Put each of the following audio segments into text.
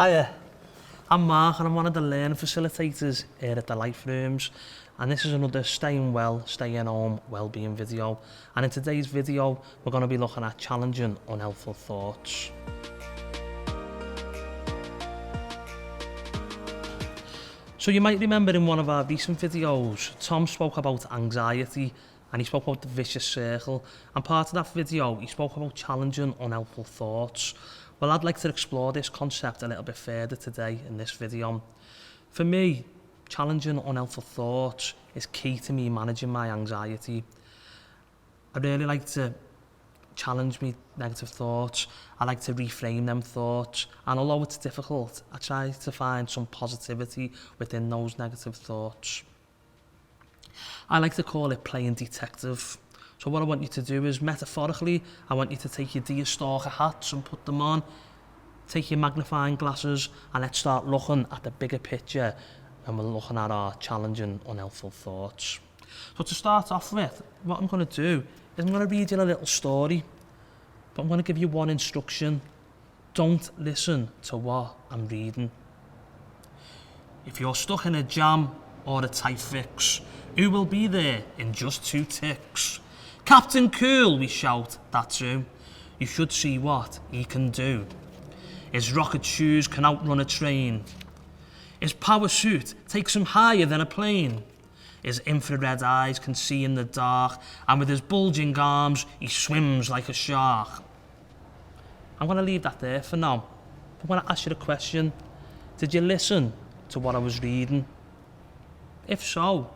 Hiya, I'm Mark and I'm one of the learning facilitators here at the Life Rooms, and this is another staying well, staying home, wellbeing video. And in today's video we're going to be looking at challenging unhelpful thoughts. So you might remember in one of our recent videos Tom spoke about anxiety and he spoke about the vicious circle, and part of that video he spoke about challenging unhelpful thoughts. Well, I'd like to explore this concept a little bit further today in this video. For me, challenging unhelpful thoughts is key to me managing my anxiety. I really like to challenge me negative thoughts. I like to reframe them thoughts, and although it's difficult, I try to find some positivity within those negative thoughts. I like to call it playing detective. So what I want you to do is, metaphorically, I want you to take your deerstalker hats and put them on, take your magnifying glasses, and let's start looking at the bigger picture, and we're looking at our challenging, unhelpful thoughts. So to start off with, what I'm going to do is I'm going to read you a little story, but I'm going to give you one instruction. Don't listen to what I'm reading. If you're stuck in a jam or a tight fix, who will be there in just 2 ticks? Captain Cool, we shout, that's who. You should see what he can do. His rocket shoes can outrun a train. His power suit takes him higher than a plane. His infrared eyes can see in the dark, and with his bulging arms, he swims like a shark. I'm going to leave that there for now. I'm going to ask you a question. Did you listen to what I was reading? If so,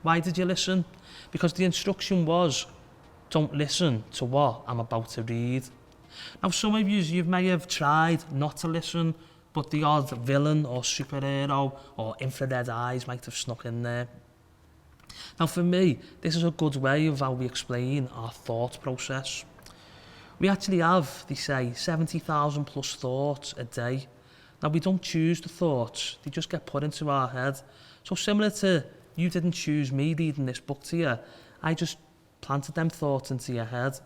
why did you listen? Because the instruction was, don't listen to what I'm about to read. Now, some of you may have tried not to listen, but the odd villain or superhero or infrared eyes might have snuck in there. Now, for me, this is a good way of how we explain our thought process. We actually have, they say, 70,000 plus thoughts a day. Now, we don't choose the thoughts, they just get put into our head. So similar to you didn't choose me reading this book to you, I just planted them thoughts into your head.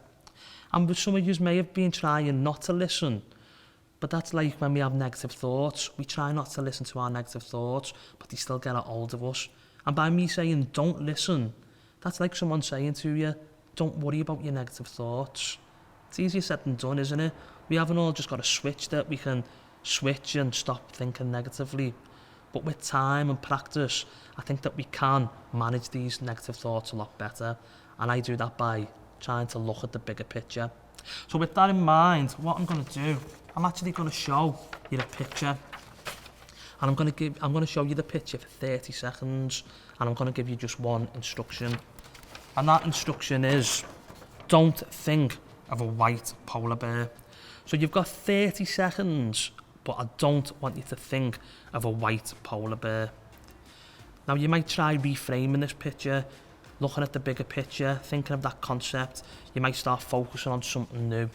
And some of you may have been trying not to listen, but that's like when we have negative thoughts. We try not to listen to our negative thoughts, but they still get a hold of us. And by me saying don't listen, that's like someone saying to you, don't worry about your negative thoughts. It's easier said than done, isn't it? We haven't all just got a switch that we can switch and stop thinking negatively. But with time and practice, I think that we can manage these negative thoughts a lot better. And I do that by trying to look at the bigger picture. So with that in mind, what I'm going to do, I'm actually going to show you the picture. And I'm going to show you the picture for 30 seconds. And I'm going to give you just one instruction. And that instruction is, don't think of a white polar bear. So you've got 30 seconds, but I don't want you to think of a white polar bear. Now, you might try reframing this picture, looking at the bigger picture, thinking of that concept. You might start focusing on something new.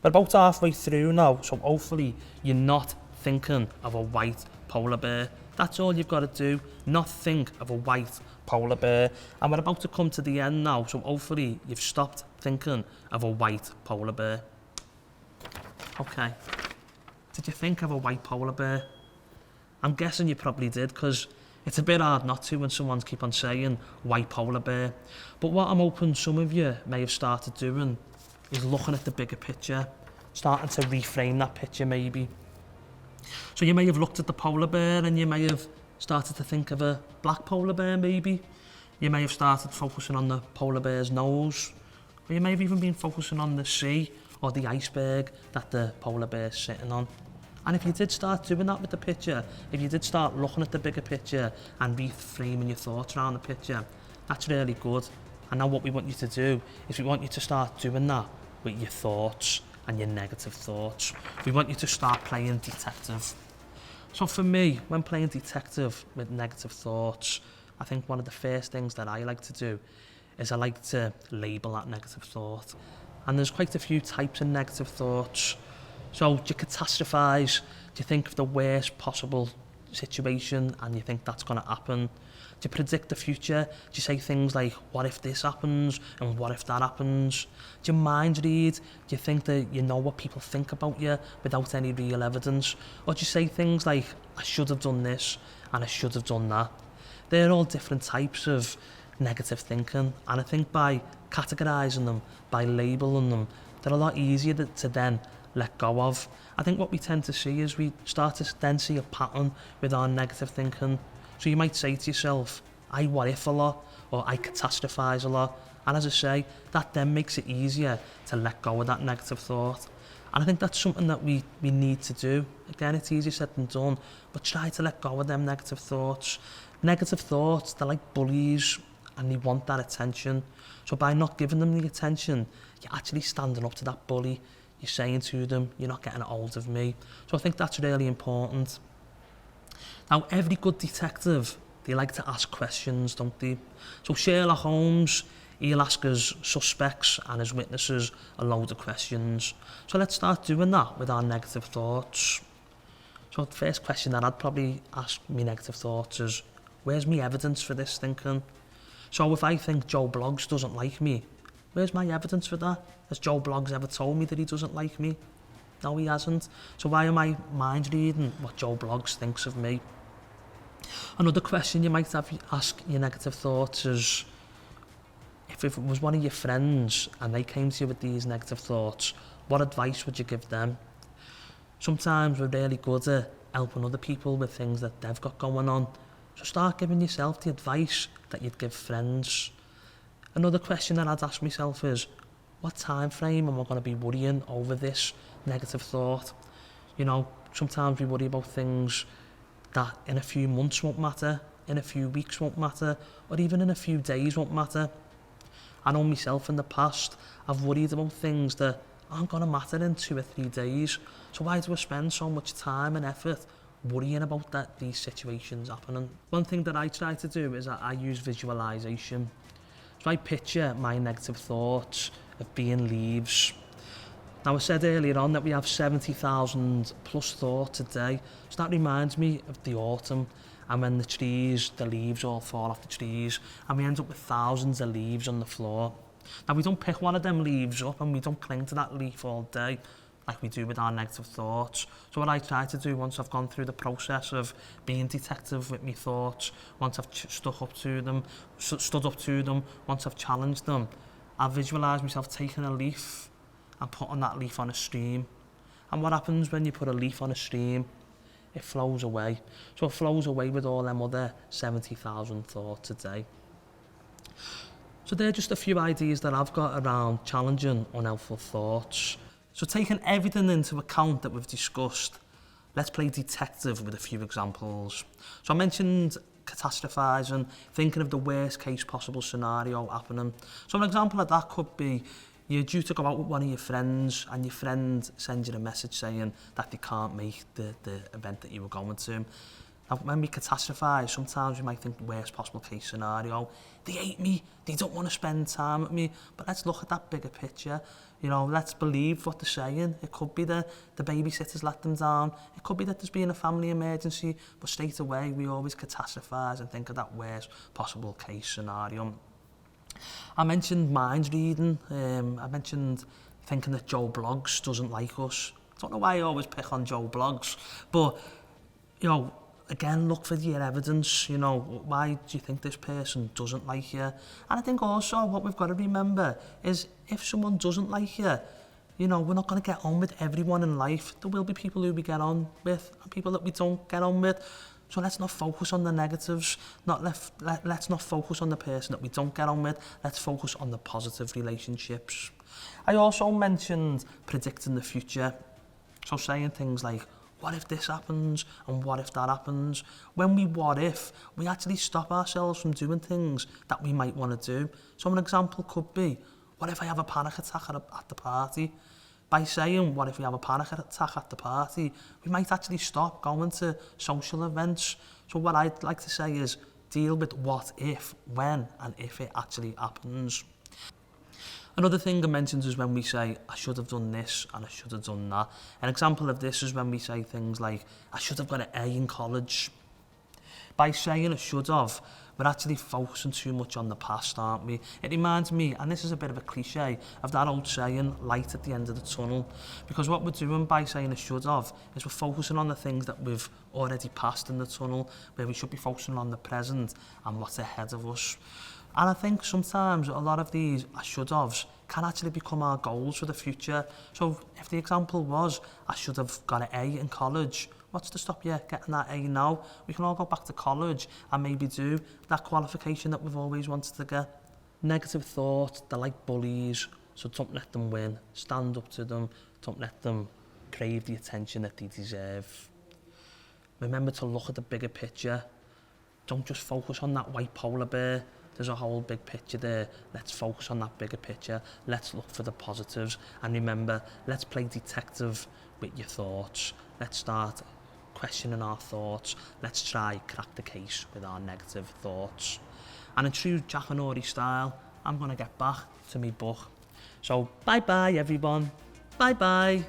We're about halfway through now, so hopefully you're not thinking of a white polar bear. That's all you've got to do, not think of a white polar bear. And we're about to come to the end now, so hopefully you've stopped thinking of a white polar bear. Okay. Did you think of a white polar bear? I'm guessing you probably did, because it's a bit hard not to when someone's keep on saying white polar bear. But what I'm hoping some of you may have started doing is looking at the bigger picture, starting to reframe that picture maybe. So you may have looked at the polar bear and you may have started to think of a black polar bear maybe. You may have started focusing on the polar bear's nose, or you may have even been focusing on the sea or the iceberg that the polar bear's sitting on. And if you did start doing that with the picture, if you did start looking at the bigger picture and reframing your thoughts around the picture, that's really good. And now what we want you to do is we want you to start doing that with your thoughts and your negative thoughts. We want you to start playing detective. So for me, when playing detective with negative thoughts, I think one of the first things that I like to do is I like to label that negative thought. And there's quite a few types of negative thoughts. So do you catastrophize? Do you think of the worst possible situation and you think that's going to happen? Do you predict the future? Do you say things like, what if this happens and what if that happens? Do you mind read? Do you think that you know what people think about you without any real evidence? Or do you say things like, I should have done this and I should have done that? They're all different types of negative thinking, and I think by categorising them, by labelling them, they're a lot easier to then let go of. I think what we tend to see is we start to then see a pattern with our negative thinking. So you might say to yourself, I what if a lot, or I catastrophise a lot. And as I say, that then makes it easier to let go of that negative thought. And I think that's something that we need to do. Again, it's easier said than done, but try to let go of them negative thoughts. Negative thoughts, they're like bullies, and they want that attention. So by not giving them the attention, you're actually standing up to that bully. You're saying to them, you're not getting a hold of me. So I think that's really important. Now, every good detective, they like to ask questions, don't they? So Sherlock Holmes, he'll ask his suspects and his witnesses a load of questions. So let's start doing that with our negative thoughts. So the first question that I'd probably ask me negative thoughts is, where's my evidence for this thinking? So if I think Joe Bloggs doesn't like me, where's my evidence for that? Has Joe Bloggs ever told me that he doesn't like me? No, he hasn't. So why am I mind reading what Joe Bloggs thinks of me? Another question you might have ask your negative thoughts is, if it was one of your friends and they came to you with these negative thoughts, what advice would you give them? Sometimes we're really good at helping other people with things that they've got going on. So start giving yourself the advice that you'd give friends. Another question that I'd ask myself is, what time frame am I going to be worrying over this negative thought? You know, sometimes we worry about things that in a few months won't matter, in a few weeks won't matter, or even in a few days won't matter. I know myself in the past, I've worried about things that aren't going to matter in 2 or 3 days. So why do I spend so much time and effort worrying about these situations happening? One thing that I try to do is I use visualisation. So I picture my negative thoughts of being leaves. Now I said earlier on that we have 70,000 plus thoughts a day. So that reminds me of the autumn, and when the leaves all fall off the trees, and we end up with thousands of leaves on the floor. Now we don't pick one of them leaves up and we don't cling to that leaf all day like we do with our negative thoughts. So what I try to do once I've gone through the process of being detective with my thoughts, once I've stood up to them, once I've challenged them, I visualise myself taking a leaf and putting that leaf on a stream. And what happens when you put a leaf on a stream? It flows away. So it flows away with all them other 70,000 thoughts a day. So they're just a few ideas that I've got around challenging unhelpful thoughts. So taking everything into account that we've discussed, let's play detective with a few examples. So I mentioned catastrophising, thinking of the worst case possible scenario happening. So an example of that could be you're due to go out with one of your friends and your friend sends you a message saying that they can't make the event that you were going to. Now, when we catastrophise, sometimes we might think the worst possible case scenario. They hate me, they don't want to spend time with me. But let's look at that bigger picture. You know, let's believe what they're saying. It could be that the babysitter's let them down. It could be that there's been a family emergency. But straight away, we always catastrophise and think of that worst possible case scenario. I mentioned mind reading. I mentioned thinking that Joe Bloggs doesn't like us. I don't know why I always pick on Joe Bloggs. But, you know, again, look for your evidence. You know, why do you think this person doesn't like you? And I think also what we've got to remember is if someone doesn't like you, you know, we're not going to get on with everyone in life. There will be people who we get on with and people that we don't get on with. So let's not focus on the negatives. Let's not focus on the person that we don't get on with. Let's focus on the positive relationships. I also mentioned predicting the future. So saying things like, what if this happens and what if that happens? When we what if, we actually stop ourselves from doing things that we might want to do. So an example could be, what if I have a panic attack at the party? By saying, what if we have a panic attack at the party, we might actually stop going to social events. So what I'd like to say is, deal with what if, when, and if it actually happens. Another thing I mentioned is when we say, I should have done this and I should have done that. An example of this is when we say things like, I should have got an A in college. By saying a should have, we're actually focusing too much on the past, aren't we? It reminds me, and this is a bit of a cliche, of that old saying, light at the end of the tunnel. Because what we're doing by saying a should have is we're focusing on the things that we've already passed in the tunnel, where we should be focusing on the present and what's ahead of us. And I think sometimes a lot of these I should haves can actually become our goals for the future. So if the example was, I should have got an A in college, what's to stop you getting that A now? We can all go back to college and maybe do that qualification that we've always wanted to get. Negative thoughts, they're like bullies, so don't let them win. Stand up to them, don't let them crave the attention that they deserve. Remember to look at the bigger picture. Don't just focus on that white polar bear. There's a whole big picture there. Let's focus on that bigger picture. Let's look for the positives. And remember, let's play detective with your thoughts. Let's start questioning our thoughts. Let's try crack the case with our negative thoughts. And in true Jack and Ori style, I'm going to get back to me book. So bye-bye, everyone. Bye-bye.